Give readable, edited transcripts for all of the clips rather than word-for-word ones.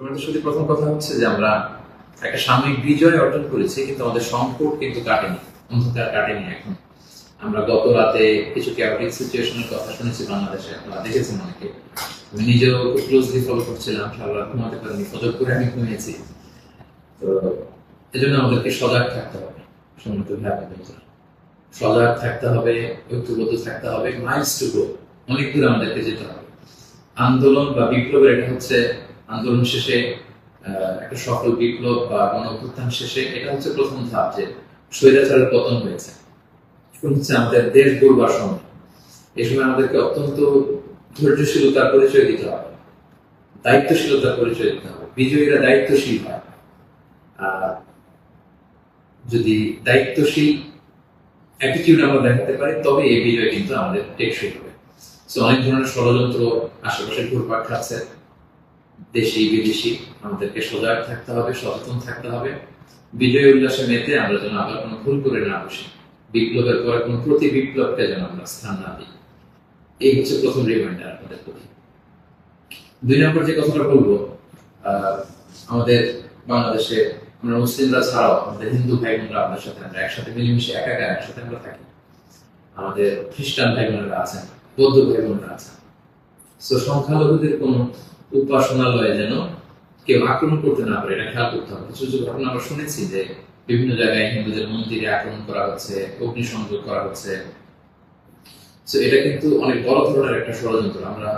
তোমাদের সাথে প্রথম কথা হচ্ছে যে আমরা একটা সাময়িক বিজয় অর্জন করেছি, কিন্তু আমাদের সংকট কিন্তু কাটেনি, অন্ধকার কাটেনি। এখন আমরা গত রাতে কিছু ক্যাওটিক সিচুয়েশনের কথা শুনেছি বাংলাদেশে, আপনারা দেখেছেন অনেকে। আমি নিজেও খুব ক্লোজলি ফলো করছিলাম, সারা রাত ঘুমাতে পারিনি, ফজর করে আমি ঘুমিয়েছি। তো এজন্য আমাদেরকে সজাগ থাকতে হবে, সম্মত ভাবে সজাগ থাকতে হবে, ঐক্যবদ্ধ থাকতে হবে। মাইলস টু গো, অনেক দূর আমাদেরকে যেতে হবে। আন্দোলন বা বিপ্লবের এটা হচ্ছে আন্দোলন শেষে একটা সফল বিপ্লব বা গণ অভ্যুত্থান শেষে এটা হচ্ছে প্রথম ধাপ, যে স্বৈরাচারের পতন হয়েছে। এখন হচ্ছে আমাদের দেশ গড়বার সময়। এই সময় আমাদেরকে অত্যন্ত ধৈর্যশীলতার পরিচয় দিতে হবে, দায়িত্বশীলতার পরিচয় দিতে হবে। বিজয়ীরা দায়িত্বশীল হয়, আর যদি দায়িত্বশীল অ্যাটিটিউড আমরা দেখাতে পারি তবে এই বিজয় কিন্তু আমাদের টেকসই হবে। অনেক ধরনের ষড়যন্ত্র আশেপাশে ঘুরপাক খাচ্ছে, দেশি বিদেশি। আমাদেরকে সজাগ থাকতে হবে, সচেতন থাকতে হবে। বিজয় উল্লাসে মেতে আমরা যেন আবার কোনো ভুল করে না বসি, বিপ্লবের পরে কোনো প্রতি বিপ্লবকে যেন আমরা স্থান না দিই। এই হচ্ছে প্রথম রিমাইন্ডার আপনাদের প্রতি। 2 নম্বর যে কথাটা বলবো, আমাদের বাংলাদেশে আমরা মুসলিমরা ছাড়াও আমাদের হিন্দু ভাই বোনরা আপনার সাথে আমরা একসাথে মিলেমিশে একাকার একসাথে আমরা থাকি। আমাদের খ্রিস্টান ভাই বোনেরা আছেন, বৌদ্ধ ভাই বোনেরা আছেন। সংখ্যালঘুদের কোন উপাসনালয়ে যেন কেউ আক্রমণ করতে না পারে, এটা খেয়াল করতে হবে। কিছু ঘটনা আমরা শুনেছি যে বিভিন্ন জায়গায় হিন্দুদের মন্দিরে আক্রমণ করা হচ্ছে, অগ্নিসংযোগ করা হচ্ছে। এটা কিন্তু অনেক বড় ধরনের একটা ষড়যন্ত্র। আমরা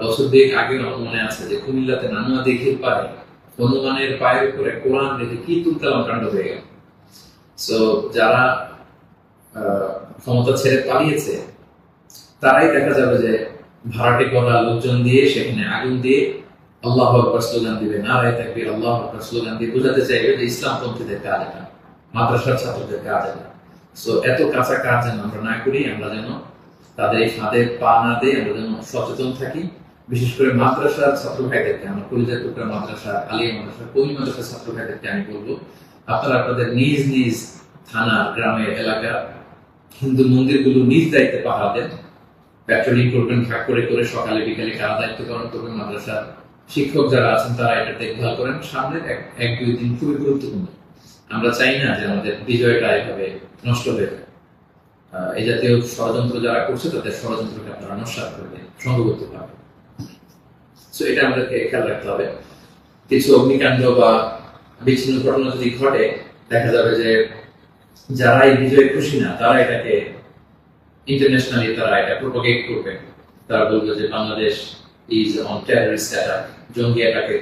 বছর 2 আগে আমার মনে আছে যে কুমিল্লাতে নানুয়া দিঘির পারে হনুমানের পায়ের উপরে কোরআন রেখে কি তুলকালাম কাণ্ড হয়ে গেল। যারা ক্ষমতা ছেড়ে পালিয়েছে তারাই দেখা যাবে যে ভাড়াটে করা লোকজন দিয়ে সেখানে আগুন দিয়ে আল্লাহু আকবার স্লোগান দিবে, নারায়ে তাকবীর, আল্লাহু আকবার স্লোগান দিয়ে বোঝাতে চাইবে যে ইসলামপন্থীদের কাজ এটা, মাদ্রাসার ছাত্রদের কাজ এটা। এত কাঁচা কাজ যেন আমরা না করি, আমরা যেন তাদের এই ফাঁদে পা না দিই, আমরা যেন সচেতন থাকি। বিশেষ করে মাদ্রাসার ছাত্র ভাইদেরকে, আমরা কলিজার টুকরা মাদ্রাসা, আলিয়া মাদ্রাসা, কওমি মাদ্রাসার ছাত্র ভাইদেরকে আমি বলবো, আপনারা আপনাদের নিজ নিজ থানা, গ্রামের, এলাকা হিন্দু মন্দিরগুলো নিজ দায়িত্বে পাহারা দেন। প্যাট্রোলিং করবেন, ভাগ করে করে, সকালে বিকালে কারা দায়িত্ব পালন করবেন। মাদ্রাসার শিক্ষক যারা আছেন তারা এটা দেখভাল করেন। সামনের 1-2 দিন খুবই গুরুত্বপূর্ণ। আমরা চাই না যে আমাদের বিজয়টা এভাবে নষ্ট হয়ে যায়। এই জাতীয় ষড়যন্ত্র যারা করছে তাদের ষড়যন্ত্রকে আপনারা নস্যাৎ করবেন সংঘবদ্ধ ভাবে। এটা আমাদেরকে খেয়াল রাখতে হবে। কিছু অগ্নিকাণ্ড বা বিচ্ছিন্ন ঘটনা যদি ঘটে, দেখা যাবে যে যারা এই বিজয়ে খুশি না তারা এটাকে ইন্টারন্যাশনালি তারা এটা প্রোপাগেট করবে। তারা বলবে যে Bangladesh is on terrorist attack, জঙ্গি অ্যাটাকে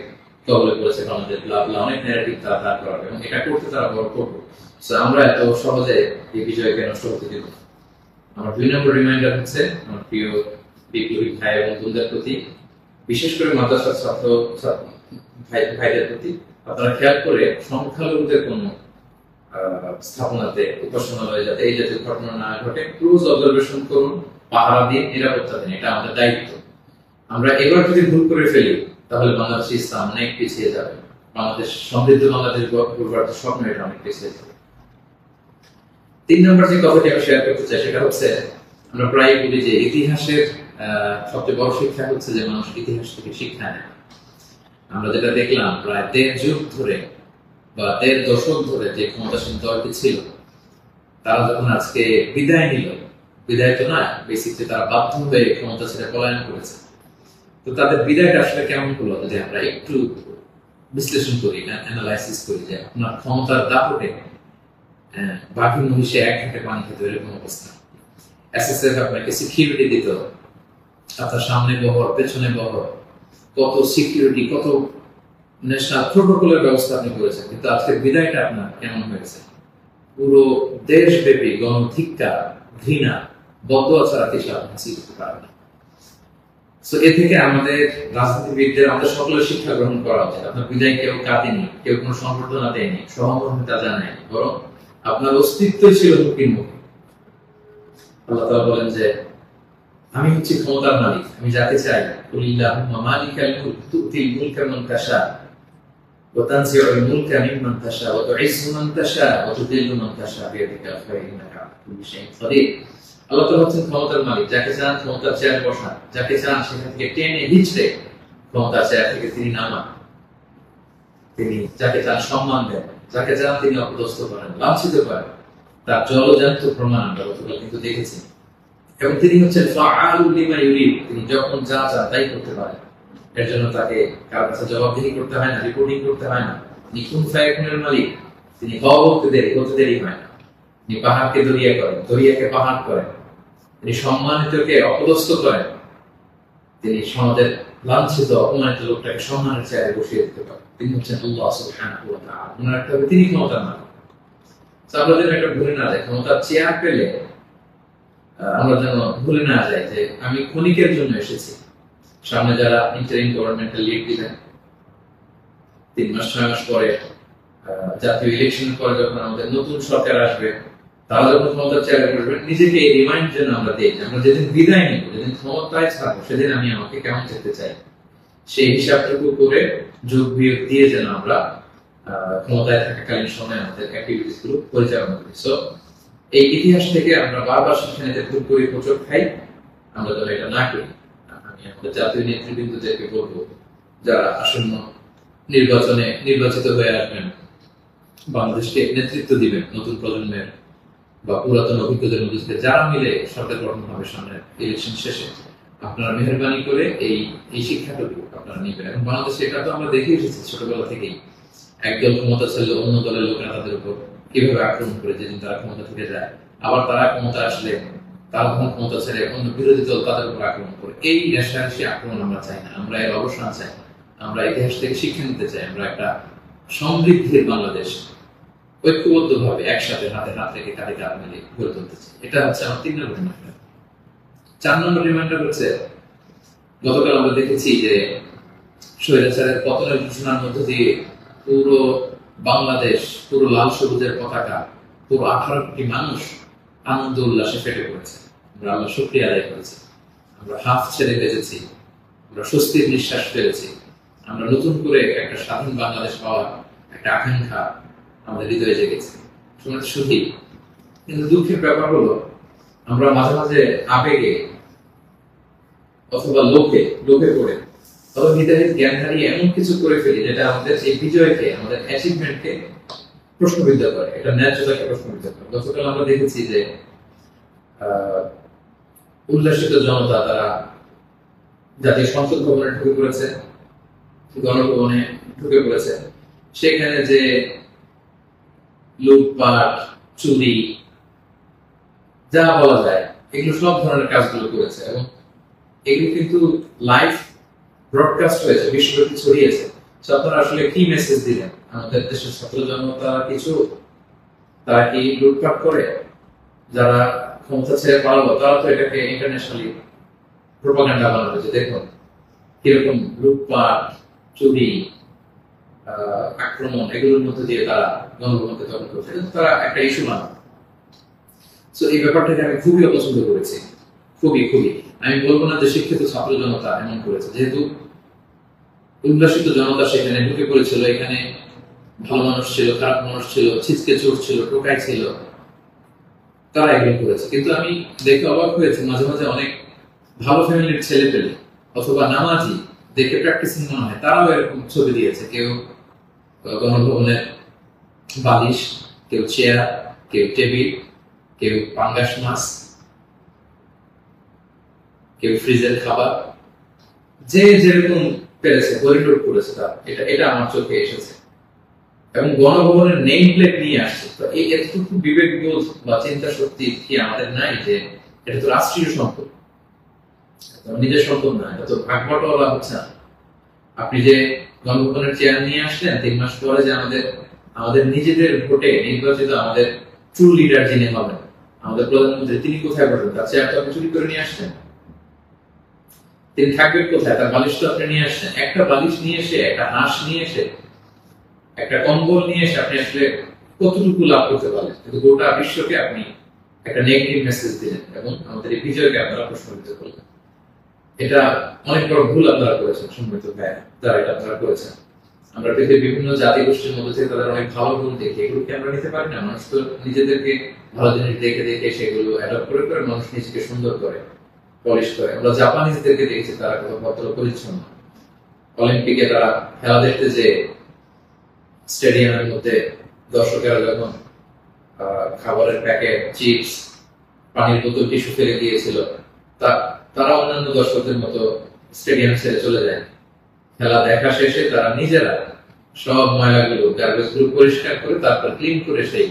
কবলে পড়েছে বাংলাদেশ, অনেক ন্যারেটিভ তারা দাঁড় করাবে এবং এটা করতে তারা বড় করবে। আমরা এত সহজে এই বিজয়কে নষ্ট হতে দিব। আমার 2 নম্বর রিমাইন্ডার হচ্ছে আমার প্রিয় বিপ্লবী ভাই এবং বোনদের প্রতি, বিশেষ করে মাদ্রাসার ছাত্র ভাইদের প্রতি, আপনারা খেয়াল করে সংখ্যালঘুদের কোন স্থাপনাতে, উপাসনালয়ে যাতে এই জাতীয় ঘটনা না ঘটে ক্লোজ অবজারভেশন করুন, পাহারা দিয়ে নিরাপত্তা দিন। এটা আমাদের দায়িত্ব। আমরা এবার যদি ভুল করে ফেলি তাহলে বাংলাদেশ ইসলাম অনেক পিছিয়ে যাবে। বাংলাদেশ সমৃদ্ধ বাংলাদেশ গড়বার স্বপ্ন এটা অনেক পিছিয়ে যাবে। 3 নম্বর যে কথাটি আমি শেয়ার করতে চাই সেটা হচ্ছে, আমরা প্রায় বলি যে ইতিহাসের সবচেয়ে বড় শিক্ষা হচ্ছে যে মানুষ ইতিহাস থেকে শিক্ষা নেয়। আমরা যেটা দেখলাম প্রায় 1.5 যুগ ধরে বা 1.5 দশক ধরে যে ক্ষমতাসীন দলটি ছিল, তারা যখন আজকে বিদায় নিল, বিদায় তো না, বেসিকলি তারা বাধ্য হয়ে ক্ষমতা ছেড়ে পলায়ন করেছে। তো তাদের বিদায়টা আসলে কেমন হলো যদি আমরা একটু বিশ্লেষণ করি, অ্যানালাইসিস করি, যে আপনার ক্ষমতার দাপটে বাকি মহিষে 1 ঘাটে পানি খেতে এরকম অবস্থা। এসএসএফ আপনাকে সিকিউরিটি দিত, আপনার সামনে বহর, পেছনে বহর, কত সিকিউরিটি, কত ন্যাশনাল প্রোটোকলের ব্যবস্থা আপনি করেছেন। কিন্তু আজকের বিদায়টা আপনার কেমন হয়েছে? পুরো দেশব্যাপী গণধিক্কার, ঘৃণা, বদদোয়া ছাড়া কিছু আপনি হাসিল করতে পারেন না। এ থেকে আমাদের রাজনীতিবিদদের, আমাদের সকলের শিক্ষা গ্রহণ করা উচিত। আপনার বিদায় কেউ কাঁদেনি, কেউ কোনো সংবর্ধনা দেয়নি, সহমর্মিতা জানায়নি, বরং আপনার অস্তিত্বই ছিল হুমকির মুখে। আল্লাহ তাআলা বলেন যে আমি হচ্ছি ক্ষমতার মালিক, আমি যাকে চাই, কুলিল্লাহুম্মা মালিকাল মুলক তুতিল মুলকা মান তাশা ওয়া তানজিউল মুলকা মিম্মান তাশা ওয়া তুইজ্জু মান তাশা ওয়া তুযিল্লু মান তাশা বিয়াদিকাল খায়র ইন্নাকা আলা কুল্লি শাইইন কাদির। আল্লাহ তাআলা হচ্ছেন ক্ষমতার মালিক, যাকে চান ক্ষমতার চেয়ারে বসান, যাকে চান সেখান থেকে টেনে হিচড়ে ক্ষমতার চেয়ার থেকে তিনি নামান। তিনি যাকে চান সম্মান দেন, যাকে চান তিনি অপদস্থ করেন, লাঞ্ছিত করেন। তার জলজান্ত প্রমাণ আমরা গতকাল কিন্তু দেখেছি। এবং তিনি হচ্ছেন ফাআলুল লিমা ইউরিদ, তিনি যখন যা চান তাই করতে পারেন। এর জন্য তাকে কারোর কাছে জবাবদিহি করতে হয় না, রিপোর্টিং করতে হয় না। তিনি কুন ফায়াকুনের মালিক, তিনি হতে দেরি হয় না। তিনি পাহাড়কে দরিয়া করেন, দরিয়াকে পাহাড় করেন। তিনি সম্মানিতকে অপদস্থ করেন। তিনি সমাজের লাঞ্ছিত অপমানিত লোকটাকে সম্মানের চেয়ারে বসিয়ে দিতে পারেন। তিনি হচ্ছেন আল্লাহ সুবহানাহু ওয়া তাআলা। মনে রাখতে হবে তিনি ক্ষমতার মালিক। আমরা যেন এটা ভুলে না যাই, ক্ষমতার চেয়ার পেলে আমরা যেন ভুলে না যাই যে আমি ক্ষণিকের জন্য এসেছি। সামনে যারা ইন্টারিম গভর্নমেন্টাল লিড দিবেন, 3 মাস 6 মাস পরে জাতীয় ইলেকশন পরে যখন আমাদের নতুন সরকার আসবে, তারা যখন ক্ষমতার চেয়ারে বসবেন, নিজেকে এই রিমাইন্ড যেন আমরা দিই, আমরা যেদিন বিদায় নিব, যেদিন ক্ষমতায় থাকবো, সেদিন আমি আমাকে কেমন যেতে চাই, সেই হিসাবটুকু করে যোগ বিয়োগ দিয়ে যেন আমরা ক্ষমতায় থাকাকালীন সময় আমাদের অ্যাক্টিভিটিস গুলো পরিচালনা করি। সো এই ইতিহাস থেকে আমরা বারবার শিক্ষা নিতে ভুল করি, হোঁচট খাই, আমরা যেন এটা না করি। আমি আমাদের জাতীয় নেতৃবৃন্দদেরকে বলবো, যারা আসন্ন নির্বাচনে নির্বাচিত হয়ে আসবেন, বাংলাদেশকে নেতৃত্ব দিবেন, নতুন প্রজন্মের বা পুরাতন অভিজ্ঞদের মধ্যে থেকে যারা মিলে সরকার গঠন হবে সামনে ইলেকশন শেষে, আপনারা মেহরবানি করে এই শিক্ষাটুকু আপনারা নিবেন। এবং বাংলাদেশে এটা তো আমরা দেখে এসেছি ছোটবেলা থেকেই, একদল ক্ষমতা চাইলে অন্য দলের লোকেরা তাদের উপর কিভাবে আক্রমণ করে যেদিন তারা ক্ষমতা থেকে যায়, আবার তারা ক্ষমতা আসলে তারা যখন ক্ষমতা ছেড়ে অন্য বিরোধী দল তাদের উপর আক্রমণ করে। এই রেশারেশি আক্রমণ আমরা চাই না, আমরা এর অবসান চাই। আমরা ইতিহাস থেকে শিক্ষা নিতে চাই। আমরা একটা সমৃদ্ধির বাংলাদেশ ঐক্যবদ্ধভাবে একসাথে হাতে হাত রেখে কাঁধে কাঁধ মিলে গড়ে তুলতে চাই। এটা হচ্ছে আমার 3 নম্বর রিমাইন্ডার। 4 নম্বর রিমাইন্ডার হচ্ছে, গতকাল আমরা দেখেছি যে স্বৈরাচারের পতনের ঘোষণার মধ্য দিয়ে পুরো বাংলাদেশ, পুরো লাল সবুজের পতাকা, পুরো 18 কোটি মানুষ আনন্দ উল্লাসে ফেটে পড়েছে। আমরা আল্লাহ শুকরিয়া আদায় করেছি। আমরা হাফ ছেড়ে বেঁচেছি, আমরা স্বস্তির নিঃশ্বাস ফেলেছি। আমরা নতুন করে একটা স্বাধীন বাংলাদেশ পাওয়ার একটা আকাঙ্ক্ষা আমাদের হৃদয়ে জেগেছে। শুনে সত্যি, কিন্তু দুঃখের ব্যাপার হলো আমরা মাঝে মাঝে আবেগে অথবা লোভে পড়ে তবে হৃদয়ের জ্ঞান হারিয়ে এমন কিছু করে ফেলি যেটা আমাদের এই বিজয়কে, আমাদের অ্যাচিভমেন্টকে প্রশ্নবিদ্ধ করে, এটা ন্যায্যতাকে প্রশ্নবিদ্ধ করে। গতকাল আমরা দেখেছি যে উল্লাসিত জনতা তারা জাতীয় সংসদ ভবনে ঢুকে পড়েছে, গণভবনে ঢুকে পড়েছে। সেখানে যে লুটপাট, চুরি, যা বলা যায়, এগুলো সব ধরনের কাজগুলো করেছে। এবং এগুলো কিন্তু লাইভ ব্রডকাস্ট হয়েছে, বিশ্বব্যাপী ছড়িয়েছে। আপনারা আসলে কি মেসেজ দিলেন? আমাদের দেশের ছাত্র জনতা তারা কি লুটপাট করে? যারা ক্ষমতা ছেড়ে পারলো তারা তো এটাকে ইন্টারন্যাশনালি প্রোপাগান্ডা বানাবে যে দেখুন কিরকম লুটপাট, চুরি, আক্রমণ, এগুলোর মধ্যে দিয়ে তারা গণভবনকে দখল করছে। তারা একটা ইস্যু বানাবে। সো এই ব্যাপারটাকে আমি খুবই অপছন্দ করেছি, খুবই। আমি বলবো না যে শিক্ষিত ছাত্র জনতা এমন করেছে, যেহেতু উল্লাসিত জনতা সেখানে ঢুকে পড়েছিল। এখানে ভালো মানুষ ছিল, খারাপ মানুষ ছিল, ছিচকে চোর ছিল, টোকাই ছিল, তারা এগুলো করেছে। কিন্তু আমি দেখে অবাক হয়েছি, মাঝে মাঝে অনেক ভালো ফ্যামিলির ছেলে পেলে অথবা নামাজি দেখে প্র্যাকটিসিং মনে হয়, তারাও এরকম ছবি দিয়েছে। কেউ গণভবনের বালিশ, কেউ চেয়ার, কেউ টেবিল, কেউ পাঙ্গাস মাছ, কেউ ফ্রিজের খাবার, যে যেরকম পেরেছে করিডোর করেছে। এটা আমার চোখে এসেছে। এবং গণভবনের নেম প্লেট নিয়ে আসছে। তো এই এতটুকু বিবেকবোধ বা চিন্তা শক্তি কি আমাদের নাই যে এটা তো রাষ্ট্রীয় সম্পদ, নিজের সম্পদ না, এটা তো ভাগ বটোয়ারা হচ্ছে না। আপনি যে গণভবনের চেয়ার নিয়ে আসলেন, 3 মাস পরে যে আমাদের নিজেদের ভোটে নির্বাচিত আমাদের ট্রু লিডার যিনি হবেন, আমাদের প্রধানমন্ত্রী, তিনি কোথায় বসবেন? তার চেয়ার তো আপনি চুরি করে নিয়ে আসছেন। তিনি থাকবেন কোথায়? তার বালিশ তো আপনি নিয়ে আসছেন। একটা বালিশ নিয়ে এসে, একটা হাঁস নিয়ে এসে, একটা কম্বল নিয়ে এসে আপনি আসলে কতটুকু লাভ করতে পারলেন? কিন্তু গোটা বিশ্বকে আপনি একটা নেগেটিভ মেসেজ দিলেন এবং আমাদের এই বিজয়কে আপনারা প্রশ্নবিদ্ধ করলেন। এটা অনেক বড় ভুল আপনারা করেছেন, সম্মিলিত ভাইয়া, যারা এটা আপনারা করেছেন। আমরা পৃথিবীর বিভিন্ন জাতি গোষ্ঠীর মধ্যে থেকে তাদের অনেক ভালো গুণ দেখি, এগুলোকে আমরা নিতে পারি না? মানুষ তো নিজেদেরকে ভালো জিনিস দেখে দেখে সেগুলো অ্যাডপ্ট করে করে মানুষ নিজেকে সুন্দর করে, পলিশ করে। আমরা জাপানিজদেরকে দেখেছি তারা কত ভদ্র পরিচ্ছন্ন। অলিম্পিকে তারা খেলা দেখতে যে স্টেডিয়ামের মধ্যে দর্শকেরা যখন খাবারের প্যাকেট, চিপস, পানির বোতল, টিস্যু ফেলে দিয়েছিল, তারা অন্যান্য দর্শকদের মতো স্টেডিয়াম ছেড়ে চলে যায়। খেলা দেখা শেষে তারা নিজেরা সব ময়লাগুলো, গার্বেজ গুলো পরিষ্কার করে তারপর ক্লিন করে সেই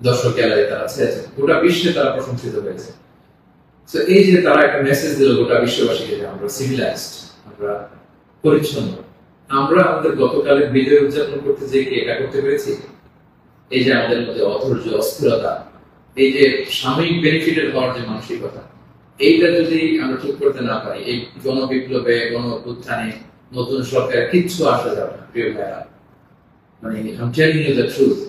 দর্শক গ্যালারি তারা ছেড়েছে। গোটা বিশ্বে তারা প্রশংসিত হয়েছে। তো এই যে তারা একটা মেসেজ দিল গোটা বিশ্ববাসীকে যে আমরা সিভিলাইজড, আমরা পরিচ্ছন্ন। আমরা আমাদের গতকালের বিজয় উদযাপন করতে যে কি এটা করতে পেরেছি? এই যে আমাদের মধ্যে অধৈর্য, অস্থিরতা, এই যে সাময়িক বেনিফিটের হওয়ার যে মানসিকতা, এইটা যদি আমরা ঠিক করতে না পারি, এই গণবিপ্লবে, গণ অভ্যুত্থানে, নতুন সরকার কিচ্ছু আসা যাবে না প্রিয় ভাইরা। মানে I'm telling you the truth,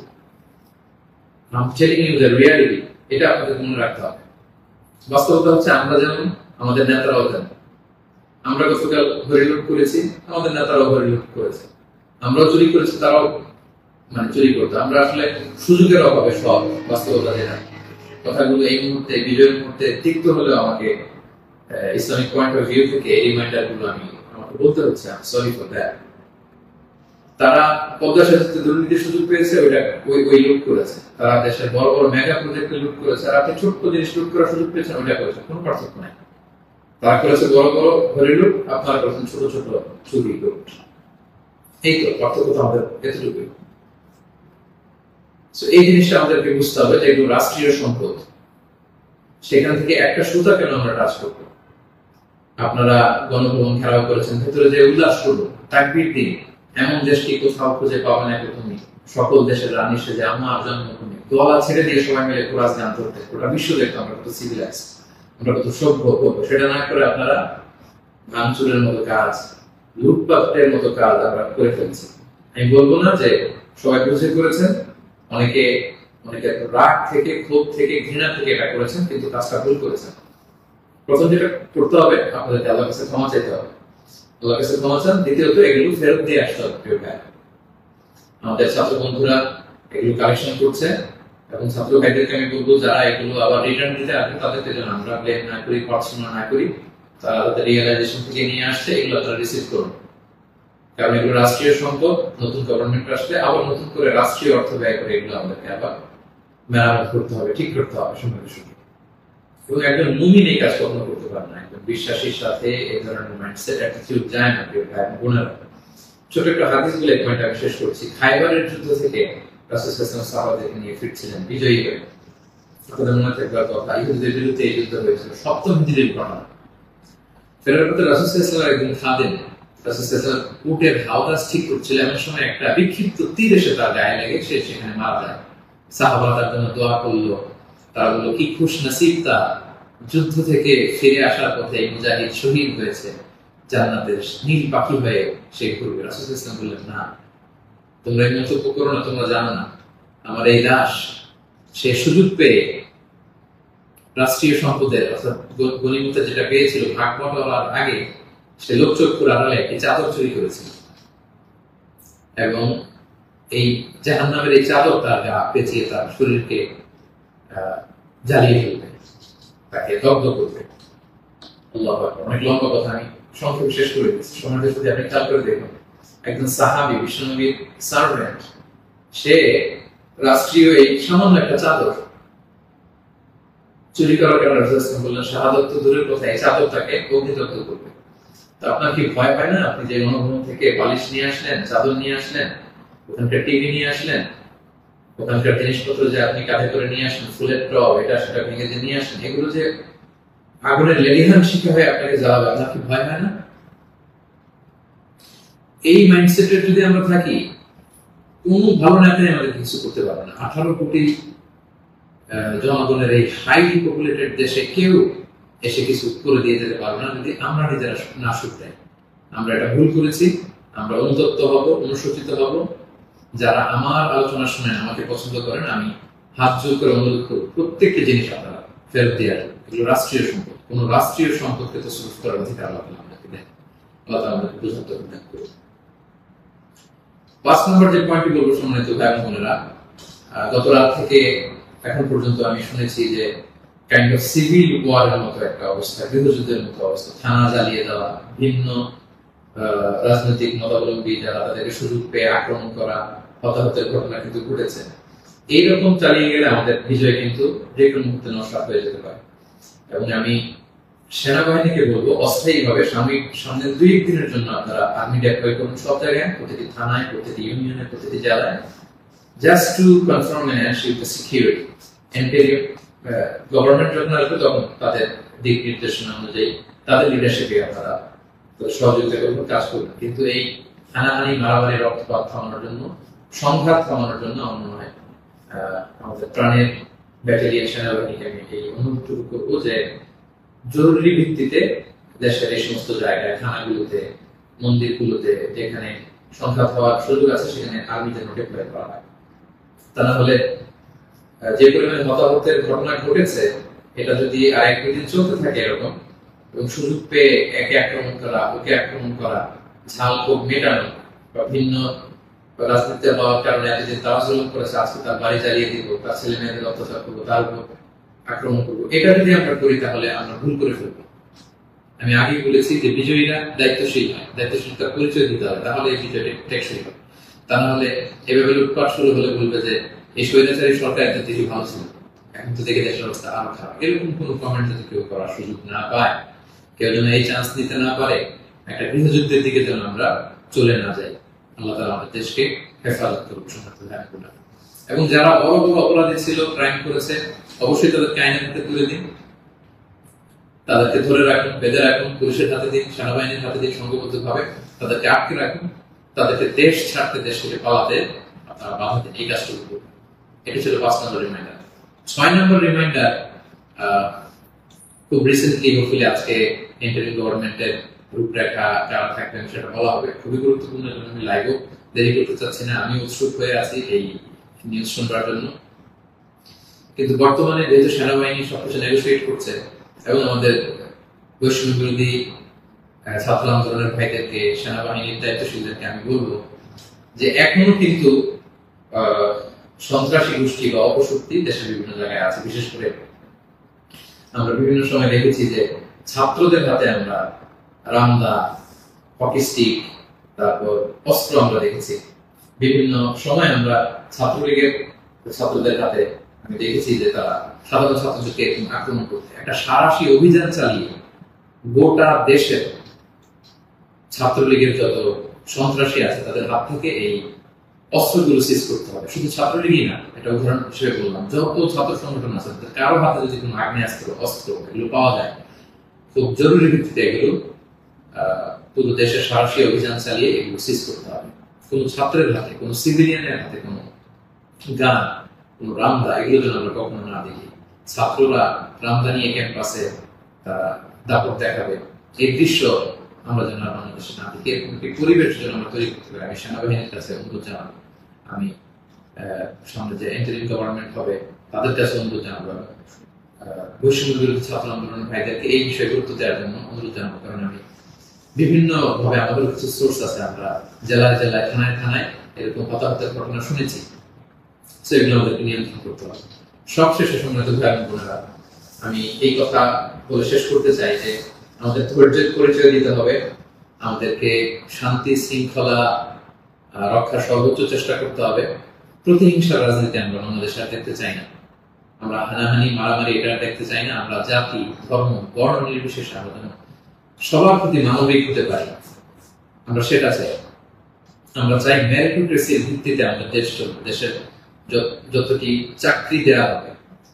I'm telling you the reality, এটা আপনাদের মনে রাখতে হবে। বাস্তবতা হচ্ছে আমরা যেমন, আমাদের নেতারাও যেমন। আমরা গতকাল হরিলুট করেছি, আমাদের নেতারাও হরিলুট করেছে। আমরাও চুরি করেছি, তারাও মানে চুরি করতো। আমরা আসলে সুযোগের অভাবে সব বাস্তবতা যেটা, কথাগুলো এই মুহূর্তে, বিজয়ের মুহূর্তে তিক্ত হলেও আমাকে ইসলামিক পয়েন্ট অফ ভিউ থেকে এই রিমাইন্ডার গুলো আমাকে বলতে হচ্ছে। Sorry for that. তারা পদ্মা সেতুতে দুর্নীতির সুযোগ পেয়েছে, ওই লুট করেছে। তারা দেশের বড় বড় মেগা প্রজেক্টে লুট করেছে, আর আপনি ছোট্ট জিনিস লুট করার সুযোগ পেয়েছেন, ওইটা করেছে। কোনো পার্থক্য নাই। তারা করেছে বড় বড় হরি লুট, আপনারা করেছেন ছোট ছোট চুরি লুট। এই তো পার্থক্য তো আমাদের এতটুকুই। এই জিনিসটা আমাদেরকে বুঝতে হবে যে এগুলো রাষ্ট্রীয় সম্পদ। সেখান থেকে একটা সুতা কেন আমরা টাচ করবো? আপনারা গণভবন ঘেরাও করেছেন, ভেতরে যে উল্লাস করবো, তাকবীর দিন। এমন দেশকে কোথাও খুঁজে পাবেন না তুমি, সকল দেশের রানী সেজে আমার জন্মভূমি, গলা ছেড়ে দিয়ে সবাই মিলে কোরআন গান করতে, গোটা বিশ্ব দেখতো আমরা কত সিভিলাইজ, আমরা কত সভ্য করবো। সেটা না করে আপনারা ভাঙচুরের মতো কাজ, লুটপাটের মতো কাজ আমরা করে ফেলছি। আমি বলবো না যে সবাই বুঝে করেছেন, অনেকে রাগ থেকে, ক্ষোভ থেকে, ঘৃণা থেকে এটা করেছেন, কিন্তু কাজটা ভুল করেছেন। প্রথম যেটা করতে হবে, আপনাদেরকে আল্লাহর কাছে ক্ষমা চাইতে হবে। আল্লাহর কাছে ক্ষমা চান। দ্বিতীয়ত এগুলো ফেরত দিয়ে আসতে হবে প্রিয় ভাই। আমাদের ছাত্র বন্ধুরা এগুলো কালেকশন করছে, এবং ছাত্র ভাইদেরকে আমি বলবো যারা এগুলো আবার রিটার্ন দিতে আসবে তাদেরকে যেন আমরা ব্লেম না করি, পার্সোনাল না করি। তারা তাদের রিয়েলাইজেশন থেকে নিয়ে আসছে, এগুলো তারা রিসিভ করুন। কারণ এগুলো রাষ্ট্রীয় সম্পদ। নতুন গভর্নমেন্ট আসলে আবার নতুন করে রাষ্ট্রীয় অর্থ ব্যয় করে এগুলো আমাদেরকে আবার মেরামত করতে হবে, ঠিক করতে হবে সঙ্গে সঙ্গে। এবং একজন মুমিন এই কাজ কখনো করতে পারে না। একজন বিশ্বাসীর সাথে এই ধরনের মাইন্ডসেট, অ্যাটিটিউড যায় না প্রিয় ভাই বোনেরা। ছোট একটা হাদিস বলে পয়েন্ট আমি শেষ করছি। খাইবারের যুদ্ধ থেকে রাসূল সাল্লাল্লাহু আলাইহি ওয়াসাল্লাম সাহাবাদেরকে নিয়ে ফিরছিলেন বিজয়ী হয়ে। আপনাদের মনে থাকবে কথা, ইহুদিদের বিরুদ্ধে এই যুদ্ধ হয়েছিল, সপ্তম হিজরির ঘটনা। ফেরার পথে রাসূল সাল্লাল্লাহু আলাইহি ওয়াসাল্লাম একদিন খাদেম রাসূল সাল্লাল্লাহু আলাইহি ওয়াসাল্লাম উটের হাওদাস ঠিক করছিলেন, এমন সময় একটা বিক্ষিপ্ত তীর এসে তার গায়ে লেগে সে সেখানে মারা যায়। সাহাবারা তার জন্য দোয়া করলো। তারা বললো কি খুশ নসিব তার, যুদ্ধ থেকে ফিরে আসার পথে এই মুজাহিদ শহীদ হয়েছে, জান্নাতের নীল পাখি হয়ে সে ঘুরবে। রাসূল সাল্লাল্লাহু আলাইহি ওয়াসাল্লাম বললেন, না, তোমরা এই মন্তব্য করো না, তোমরা জানো না আমার এই লাশ সে সুযোগ পেয়ে রাষ্ট্রীয় সম্পদের অর্থাৎ গনিমতে যেটা পেয়েছিল ভাগ বটোয়ারার আগে সে লোকচক্ষুর আড়ালে একটি চাদর চুরি করেছিল, এবং এই জাহান্নামের এই চাদর তার গা পেঁচিয়ে তার শরীরকে জ্বালিয়ে ফেলবে, তাকে দগ্ধ করবে। আল্লাহু আকবার। অনেক লম্বা কথা, আমি সংক্ষেপে শেষ করে দিচ্ছি। সময়টা যদি আপনি খেয়াল করে দেখুন, একজন সাহাবী, বিশ্বনবীর সার্ভেন্ট, সে রাষ্ট্রীয় এই সামান্য একটা চাদর চুরি করার কারণে রাসূল বললেন শাহাদাত তো দূরের কথা, এই চাদর তাকে অগ্নিদগ্ধ করবে। তো আপনার কি ভয় পায় না? আপনি যে গণভবন থেকে বালিশ নিয়ে আসলেন, চাদর নিয়ে আসলেন, ওখানকার টিভি নিয়ে আসলেন, ওখানকার জিনিসপত্র যে আপনি কাঁধে করে নিয়ে আসেন, ফুলের টব এটা সেটা ভেঙে যে নিয়ে আসেন, এগুলো যে আগুনের লেলিহান শিখা হয়ে আপনাকে জ্বালাবে, আপনার কি ভয় হয় না? এই মাইন্ডসেটের যদি আমরা থাকি, কোন ভালো নেতাই আমাদের কিছু করতে পারবে না। 18 কোটি জনগণের এই হাইলি পপুলেটেড দেশে কেউ এসে কিছু করে দিয়ে যেতে পারবে না যদি আমরা নিজেরা না শুধরাই। আমরা এটা ভুল করেছি, আমরা অনুতপ্ত হব, অনুশোচিত হব। যারা আমার আলোচনা শুনেন, আমাকে পছন্দ করেন, আমি হাত জোর করে অনুরোধ করব প্রত্যেকটি জিনিস আপনারা ফেরত দিয়ে আসবেন। এগুলো রাষ্ট্রীয় সম্পদ, কোন রাষ্ট্রীয় সম্পদকে তো সুরক্ষা করার অধিকার আল্লাহ আমাদেরকে দেন। আল্লাহ আমাদেরকে বোঝাতে উদ্যোগ করুন। 5 নম্বর যে পয়েন্টটি বলবো সম্মানিত ভাই বোনেরা, গত রাত থেকে এখন পর্যন্ত আমি শুনেছি যে কাইন্ড অফ সিভিল ওয়ারের মতো একটা অবস্থা, গৃহযুদ্ধের মতো অবস্থা, থানা জ্বালিয়ে দেওয়া, ভিন্ন রাজনৈতিক মতাবলম্বী যারা, তাদেরকে সুযোগ পেয়ে আক্রমণ করা, হতাহতের ঘটনা কিন্তু ঘটেছে। এইরকম চালিয়ে গেলে আমাদের বিজয় কিন্তু যে কোনো মুহূর্তে নষ্ট হয়ে যেতে পারে। এবং আমি সেনাবাহিনীকে বলবো, অস্থায়ীভাবে সামনে 2-1 দিনের জন্য আপনারা আর্মি ডেপ্লয় করুন সব জায়গায়, প্রতিটি থানায়, প্রতিটি ইউনিয়নে, প্রতিটি জেলায়, just to confirm and ensure the security. Interior government যখন আসবে তখন তাদের দিক নির্দেশনা অনুযায়ী তাদের লিডারশিপে আপনারা সহযোগিতা করবেন, কাজ করবেন। কিন্তু এই হানাহানি, মারামারি, রক্তপাত থামানোর জন্য, সংঘাত থামানোর জন্য আমার মনে হয় আমাদের প্রাণের ব্যাটালিয়ন সেনাবাহিনীকে আমি এই অনুরোধ করবো যে জরুরি ভিত্তিতে দেশের এই সমস্ত জায়গায়, থানাগুলোতে, মন্দিরগুলোতে যেখানে সংঘাত হওয়ার সুযোগ আছে সেখানে আর্মিতে ডেপ্লয় করা হয়। তা না হলে যে পরিমাণে হতাহতের ঘটনা ঘটেছে, এটা যদি আর 1-2 দিন চলতে থাকে এরকম, এবং সুযোগ পেয়ে একে আক্রমণ করা, ওকে আক্রমণ করা, ঝাল ক্ষোভ মেটানো, বা ভিন্ন রাজনীতি হওয়ার কারণে এতদিন তারা জুলুম করেছে, আজকে তার বাড়ি জ্বালিয়ে দিব, তার ছেলে মেয়েদের অত্যাচার করবো, তার উপর আক্রমণ করবো, এটা যদি আমরা করি তাহলে আমরা ভুল করে ফেলবো। আমি আগেই বলেছি যে বিজয়ীরা দায়িত্বশীল হয়, দায়িত্বশীলতার পরিচয় দিতে হবে, তাহলে এই বিজয়টা টেকসই হবে। তা না হলে এভাবে লুটপাট শুরু হলে বলবে যে এই স্বৈরাচারী সরকার এত থেকে ভালো ছিল, এখন তো দেখে দেশের অবস্থা আরো খারাপ। এরকম কোন কমেন্ট যদি কেউ করার সুযোগ না পায়, কেউ যেন এই চান্স নিতে না পারে, একটা গৃহযুদ্ধের দিকে যেন আমরা চলে না যাই। আল্লাহ তাআলা আমাদের দেশকে হেফাজত করুন। এবং যারা বড় বড় অপরাধী ছিল, ক্রাইম করেছে, অবশ্যই তাদেরকে আইনের হাতে তুলে দিন, তাদেরকে ধরে রাখুন, বেঁধে রাখুন, পুলিশের হাতে দিন, সেনাবাহিনীর হাতে দিন, সংঘবদ্ধভাবে তাদেরকে আটকে রাখুন, তাদেরকে দেশ ছাড়তে, দেশ থেকে পালাতে আপনারা বাধা দিন। এই কাজটুকু করুন। এটা ছিল 5 নম্বর রিমাইন্ডার। 6 নম্বর রিমাইন্ডার, খুব রিসেন্টলি হোপফুলি আজকে ইন্টারিম গভর্নমেন্টের রূপরেখা যারা থাকবেন সেটা বলা হবে, খুবই গুরুত্বপূর্ণ। আমি লাইভও দেরি করতে চাচ্ছি না, আমি উৎসুক হয়ে আছি এই নিউজ শুনবার জন্য। কিন্তু বর্তমানে যেহেতু সেনাবাহিনী সবকিছু নেগোসিয়েট করছে, এবং আমাদের বৈষম্য বিরোধী ছাত্র আন্দোলনের ভাইদেরকে, সেনাবাহিনীর দায়িত্বশীলদেরকে আমি বলবো যে এখনো কিন্তু সন্ত্রাসী গোষ্ঠী বা অপশক্তি দেশের বিভিন্ন জায়গায় আছে। বিশেষ করে আমরা বিভিন্ন সময় দেখেছি যে ছাত্রদের হাতে আমরা রামদা, হকি স্টিক, তারপর অস্ত্র আমরা দেখেছি। বিভিন্ন সময় আমরা ছাত্রলীগের ছাত্রদের হাতে আমি দেখেছি যে তারা সাধারণ ছাত্রদেরকে আক্রমণ করতে, একটা সারাশি অভিযান চালিয়ে গোটা দেশের ছাত্রলীগের যত সন্ত্রাসী আছে তাদের হাত থেকে এই অস্ত্রগুলো সিজ করতে হবে। শুধু ছাত্রলীগই না, এটা উদাহরণ হিসেবে বললাম, যত ছাত্র সংগঠন আছে কারো হাতে যদি কোনো আগ্নেয়াস্ত্র, অস্ত্র এগুলো পাওয়া যায়, খুব জরুরি ভিত্তিতে এগুলো পুরো দেশের সাহসী অভিযান চালিয়ে এগুলো সিজ করতে হবে। কোন ছাত্রের হাতে, কোন সিভিলিয়ানের হাতে কোনো গান, কোন রামদা, এগুলো যেন আমরা কখনো না দেখি। ছাত্ররা রামদা নিয়ে ক্যাম্পাসে তারা দাপট দেখাবে, এই দৃশ্য আমরা যেন বাংলাদেশে না দেখি। এরকম একটি পরিবেশ যেন আমরা তৈরি করতে পারি। আমি সেনাবাহিনীর কাছে অনুরোধ জানাবো, আমি সামনে যে ইন্টারিম গভর্নমেন্ট হবে তাদের কাছে অনুরোধ জানাবো, বৈষম্য বিরোধী ছাত্র আন্দোলনের ভাইদেরকে এই বিষয়ে গুরুত্ব দেওয়ার জন্য অনুরোধ জানাবো। কারণ আমি বিভিন্ন ভাবে আমাদের কিছু সোর্স আছে, আমরা জেলায় জেলায়, থানায় থানায় এরকম হতাহতের ঘটনা শুনেছি। সেগুলো আমাদেরকে নিয়ন্ত্রণ করতে হবে। সবশেষে সম্মানিত ভাই বোনেরা, আমি এই কথা বলে শেষ করতে চাই যে আমাদের ধৈর্যের পরিচয় দিতে হবে, আমাদেরকে শান্তি শৃঙ্খলা রক্ষার সর্বোচ্চ চেষ্টা করতে হবে। প্রতিহিংসার রাজনীতি আমরা বাংলাদেশে আর দেখতে চাই না, আমরা হানাহানি, মারামারি এটা দেখতে চাই না। আমরা জাতি, ধর্ম, বর্ণ নির্বিশেষে আমরা সবার প্রতি মানবিক হতে পারি, আমরা সেটা চাই। আমরা চাই মেরিটোক্রেসির ভিত্তিতে আমাদের দেশ চলবে। দেশের যতটি চাকরি দেওয়া হবে,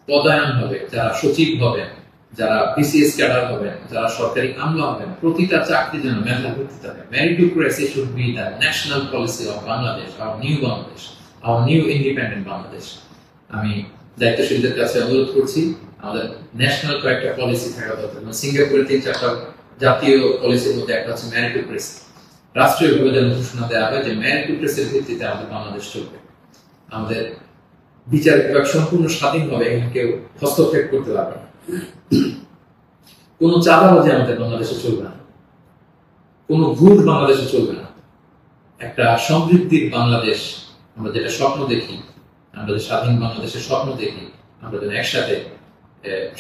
পদায়ন হবে, যারা সচিব হবেন, যারা বিসিএস ক্যাডার হবেন, যারা সরকারি আমলা হবেন, প্রতিটা চাকরি যেন মেধার ভিত্তিতে হবে। Meritocracy should be the national policy of Bangladesh, our new Bangladesh, our new independent Bangladesh. আমি দায়িত্বশীলদের কাছে অনুরোধ করছি, আমাদের ন্যাশনাল কয়েকটা পলিসি থাকা দরকার। সিঙ্গাপুরের 3-4টা জাতীয় পলিসির মধ্যে একটা হচ্ছে মেরিটোক্রেসি। রাষ্ট্রীয়ভাবে যেন ঘোষণা দেওয়া হয় যে মেরিটোক্রেসির ভিত্তিতে আমাদের বাংলাদেশ চলবে। আমাদের বিচার বিভাগ সম্পূর্ণ স্বাধীনভাবে, এখানে কেউ হস্তক্ষেপ করতে পারবে না। কোনো চাঁদাবাজি আমাদের বাংলাদেশে চলবে না, কোনো ঘুষ বাংলাদেশে চলবে না। একটা সমৃদ্ধির বাংলাদেশ আমরা যেটা স্বপ্ন দেখি, আমরা যে স্বাধীন বাংলাদেশের স্বপ্ন দেখি, আমরা যেন একসাথে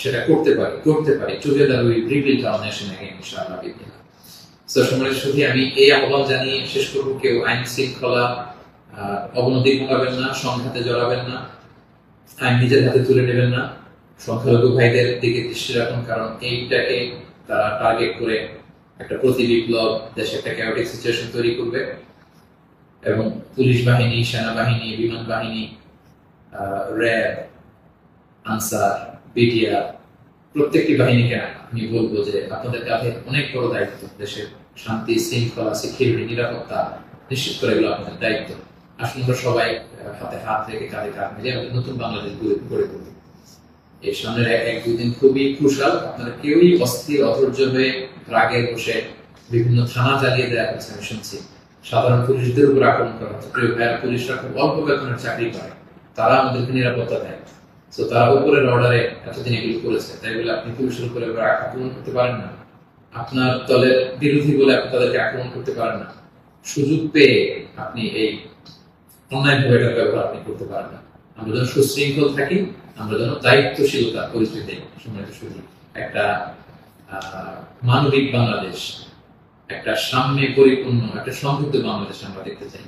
সেটা করতে পারি। Together we rebuild hour nation again, ইনশাআল্লাহ। সম্মানিত সুধী, আমি এই আহ্বান জানিয়ে শেষ করব, কেউ আইন শৃঙ্খলা অবনতি ঘটাবেন না, সংঘাতে জড়াবেন না, আইন নিজের হাতে তুলে নেবেন না। সংখ্যালঘু ভাইদের দিকে দৃষ্টি রাখুন, কারণ এইটাকে তারা টার্গেট করে একটা প্রতি বিপ্লব, দেশে একটা ক্যাওটিক সিচুয়েশন তৈরি করবে এবং পুলিশ বাহিনী, সেনাবাহিনী, বিমান বাহিনী, র্যাব, আনসার, বিডিআর, প্রত্যেকটি বাহিনীকে আমি বলবো যে আপনাদের কাঁধে অনেক বড় দায়িত্ব। দেশের শান্তি, শৃঙ্খলা, সিকিউরিটি, নিরাপত্তা নিশ্চিত করে এগুলো আপনাদের দায়িত্ব। আসুন আমরা সবাই হাতে হাত রেখে, কাঁধে কাঁধ মিলে আমাদের নতুন বাংলাদেশ গড়ে তুলি। এই সামনের 1-2 দিন খুবই ক্রুশাল। আপনারা কেউই অস্থির, অধৈর্য হয়ে রাগে বসে বিভিন্ন থানা জ্বালিয়ে দেওয়া হচ্ছে, আমি শুনছি। সাধারণ পুলিশদের উপর আক্রমণ করা হচ্ছে। প্রিয় ভাইয়েরা, পুলিশরা খুব অল্প বেতনের চাকরি করে, তারা আমাদেরকে নিরাপত্তা দেয়। তো তারা উপরের অর্ডারে এতদিন এগুলো করেছে, তাই বলে আপনি পুলিশের উপরে আক্রমণ করতে পারেন না। আপনার দলের বিরোধী বলে আপনি তাদেরকে আক্রমণ করতে পারেন না। সুযোগ পেয়ে আপনি এই অন্যায় ভয়টার ব্যবহার আপনি করতে পারেন না। আমরা যেন সুশৃঙ্খল থাকি, আমরা যেন দায়িত্বশীলতার পরিস্থিতি, একটা মানবিক বাংলাদেশ, একটা সাম্যে পরিপূর্ণ, একটা সমৃদ্ধ বাংলাদেশ আমরা দেখতে চাই।